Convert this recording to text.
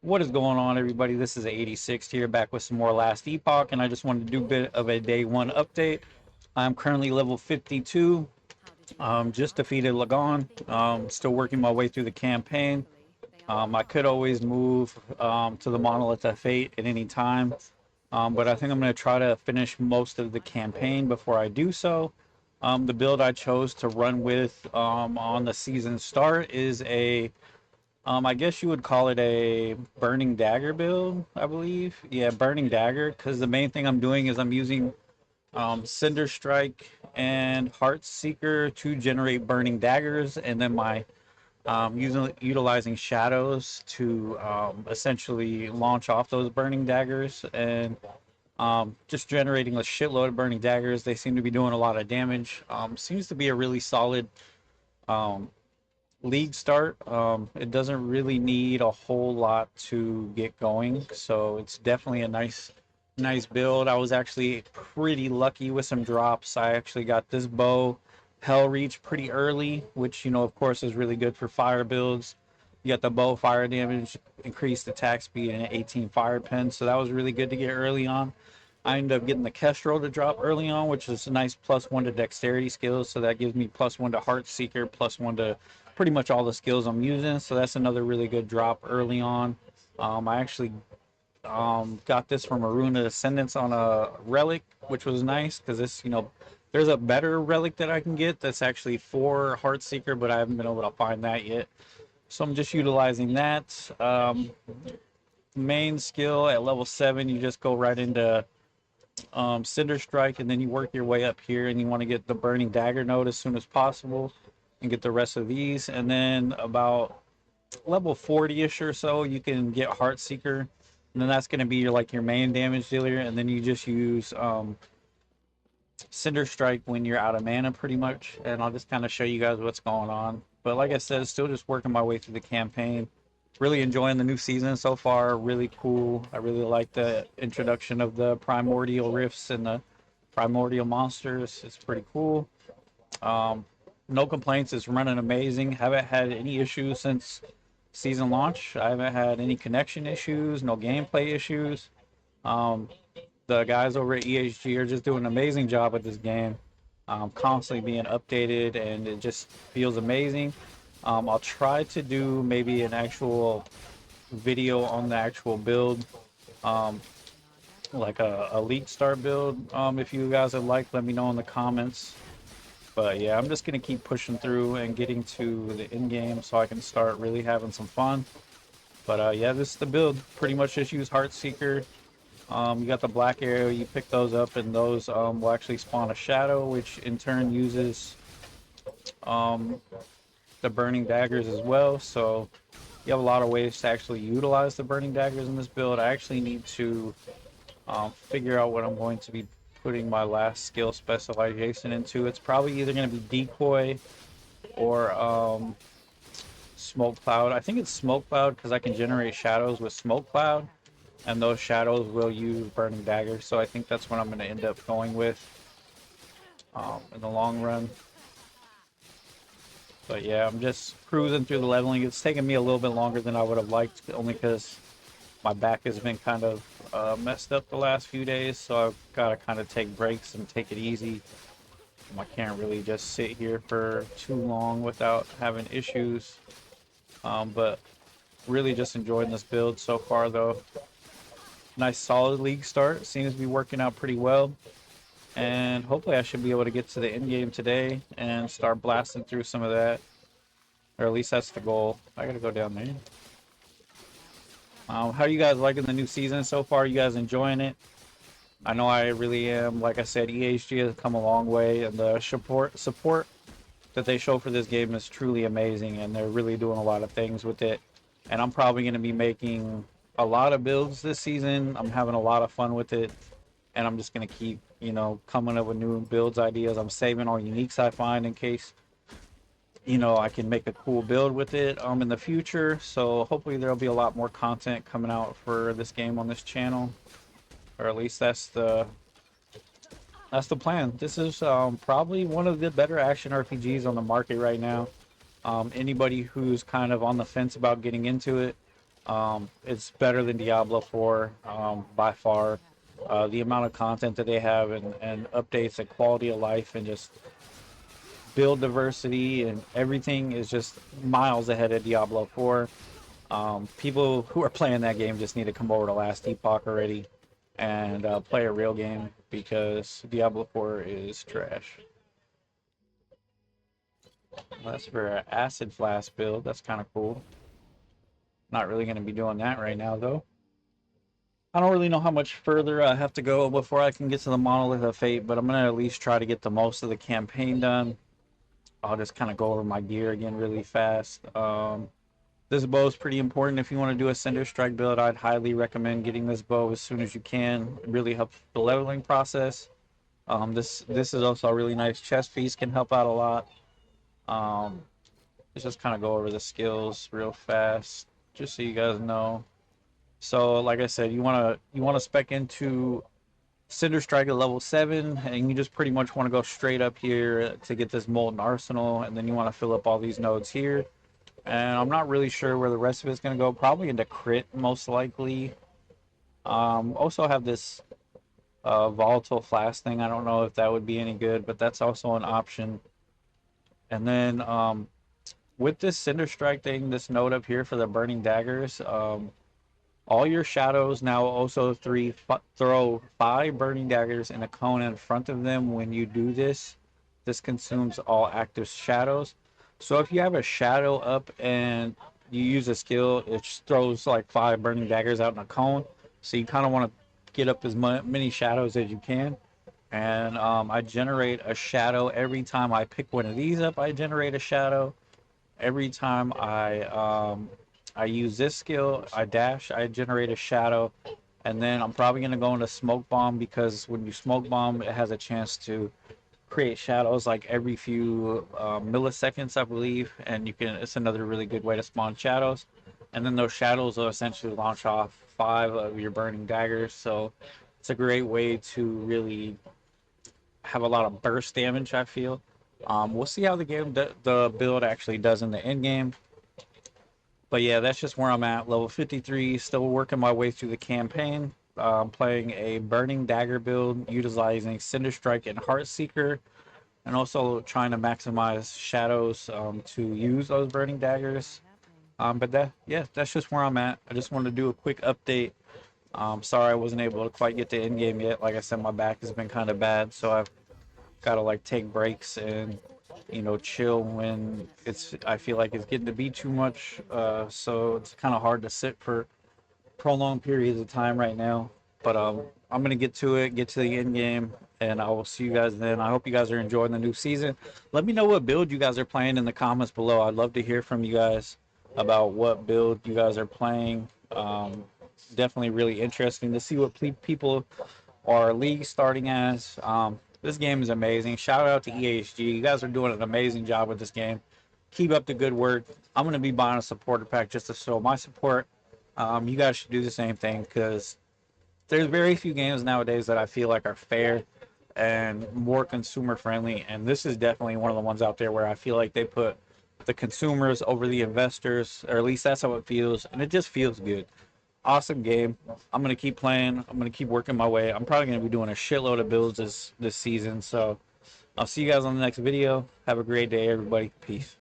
What is going on, everybody? This is 86 here, back with some more Last Epoch, and I just wanted to do a bit of a day one update. I'm currently level 52. Just defeated Lagon. Still working my way through the campaign. I could always move to the Monolith of Fate at any time, but I think I'm going to try to finish most of the campaign before I do so. The build I chose to run with on the season start is I guess you would call it a Burning Dagger build, I believe. Yeah, Burning Dagger, because the main thing I'm doing is I'm using Cinder Strike and Heart Seeker to generate Burning Daggers, and then my utilizing Shadows to essentially launch off those Burning Daggers, and just generating a shitload of Burning Daggers. They seem to be doing a lot of damage. Seems to be a really solid um, league start. It doesn't really need a whole lot to get going, so it's definitely a nice build. I was actually pretty lucky with some drops. I actually got this bow Hell Reach pretty early, which of course is really good for fire builds. You got the bow fire damage, increased attack speed, and an 18 fire pen, so that was really good to get early on. I ended up getting the Kestrel to drop early on, which is a nice +1 to dexterity skills, so that gives me +1 to Heart Seeker, +1 to pretty much all the skills I'm using, so that's another really good drop early on. I actually got this from Aruna Descendants on a relic, which was nice because there's a better relic that I can get that's actually for Heart Seeker, but I haven't been able to find that yet. So I'm just utilizing that. Main skill at level 7, you just go right into Cinder Strike, and then you work your way up here, and you want to get the Burning Dagger node as soon as possible and get the rest of these. And then about level 40-ish or so, you can get Heart Seeker, and then that's going to be your main damage dealer, and then you just use Cinder Strike when you're out of mana pretty much, and I'll just kind of show you guys what's going on. But like I said, still just working my way through the campaign. Really enjoying the new season so far. Really cool. I really like the introduction of the primordial rifts and the primordial monsters. It's pretty cool. Um, no complaints. It's running amazing. Haven't had any issues since season launch. I haven't had any connection issues, no gameplay issues. Um, the guys over at EHG are just doing an amazing job with this game. Constantly being updated, and it just feels amazing. I'll try to do maybe an actual video on the actual build, um, like a league start build. If you guys would like, let me know in the comments. But yeah, I'm just gonna keep pushing through and getting to the end game so I can start really having some fun. But yeah, this is the build. Pretty much just use Heart Seeker. You got the black arrow, you pick those up, and those will actually spawn a shadow, which in turn uses um, the burning daggers as well. So you have a lot of ways to actually utilize the burning daggers in this build. I actually need to figure out what I'm going to be putting my last skill specialization into. It's probably either going to be decoy or smoke cloud. I think it's smoke cloud because I can generate shadows with smoke cloud, and those shadows will use burning daggers. So I think that's what I'm going to end up going with in the long run. But yeah, I'm just cruising through the leveling. It's taken me a little bit longer than I would have liked, only because my back has been kind of messed up the last few days, so I've got to kind of take breaks and take it easy. I can't really just sit here for too long without having issues. But really just enjoying this build so far, though. Nice solid league start. Seems to be working out pretty well. And hopefully I should be able to get to the end game today and start blasting through some of that. Or at least that's the goal. I gotta go down there. How are you guys liking the new season so far? You guys enjoying it? I know I really am. Like I said, EHG has come a long way, and the support that they show for this game is truly amazing, and they're really doing a lot of things with it. And I'm probably going to be making a lot of builds this season. I'm having a lot of fun with it, and I'm just going to keep, coming up with new builds ideas. I'm saving all uniques I find in case, I can make a cool build with it in the future. So hopefully there'll be a lot more content coming out for this game on this channel, or at least that's the plan. This is probably one of the better action RPGs on the market right now. Anybody who's kind of on the fence about getting into it, It's better than Diablo 4 by far. The amount of content that they have and updates and quality of life and just build diversity and everything is just miles ahead of Diablo 4. People who are playing that game just need to come over to Last Epoch already and play a real game because Diablo 4 is trash. Well, that's for an acid flask build. That's kind of cool. Not really going to be doing that right now though. I don't really know how much further I have to go before I can get to the Monolith of Fate, but I'm going to at least try to get the most of the campaign done. I'll just kind of go over my gear again really fast. This bow is pretty important if you want to do a Cinder Strike build. I'd highly recommend getting this bow as soon as you can. It really helps the leveling process. This is also a really nice chest piece, can help out a lot. Let's just kind of go over the skills real fast, just so you guys know. So, like I said, you wanna spec into Cinder Strike at level 7, and you just pretty much want to go straight up here to get this Molten Arsenal, and then you want to fill up all these nodes here. And I'm not really sure where the rest of it's going to go. Probably into crit, most likely. Also have this volatile flask thing. I don't know if that would be any good, but that's also an option. And then with this Cinder Strike thing, this node up here for the Burning Daggers, all your shadows now also throw 5 Burning Daggers in a cone in front of them when you do this. This consumes all active shadows. So if you have a shadow up and you use a skill, it just throws like 5 Burning Daggers out in a cone. So you kind of want to get up as many shadows as you can. And I generate a shadow every time I pick one of these up. I generate a shadow. Every time I use this skill, I dash, I generate a shadow. And then I'm probably going to go into Smoke Bomb because when you Smoke Bomb, it has a chance to create shadows like every few milliseconds, I believe, and it's another really good way to spawn shadows. And then those shadows will essentially launch off 5 of your Burning Daggers, so it's a great way to really have a lot of burst damage, I feel. We'll see how the build actually does in the end game. But yeah, that's just where I'm at. Level 53, still working my way through the campaign. Playing a Burning Dagger build, utilizing Cinder Strike and Heartseeker, and also trying to maximize shadows to use those Burning Daggers. Yeah, that's just where I'm at. I just wanted to do a quick update. Sorry I wasn't able to quite get to end game yet. Like I said, my back has been kind of bad, so I've got to like take breaks and chill when I feel like it's getting to be too much. So it's kind of hard to sit for prolonged periods of time right now. But I'm gonna get to it, get to the end game, and I will see you guys then. I hope you guys are enjoying the new season. Let me know what build you guys are playing in the comments below. I'd love to hear from you guys about what build you guys are playing. Definitely really interesting to see what people are league starting as. This game is amazing. Shout out to EHG. You guys are doing an amazing job with this game. Keep up the good work. I'm going to be buying a supporter pack just to show my support. You guys should do the same thing because there's very few games nowadays that I feel like are fair and more consumer friendly. And this is definitely one of the ones out there where I feel like they put the consumers over the investors, or at least that's how it feels. And it just feels good. Awesome game. I'm going to keep playing. I'm going to keep working my way. I'm probably going to be doing a shitload of builds this season. So I'll see you guys on the next video. Have a great day, everybody. Peace.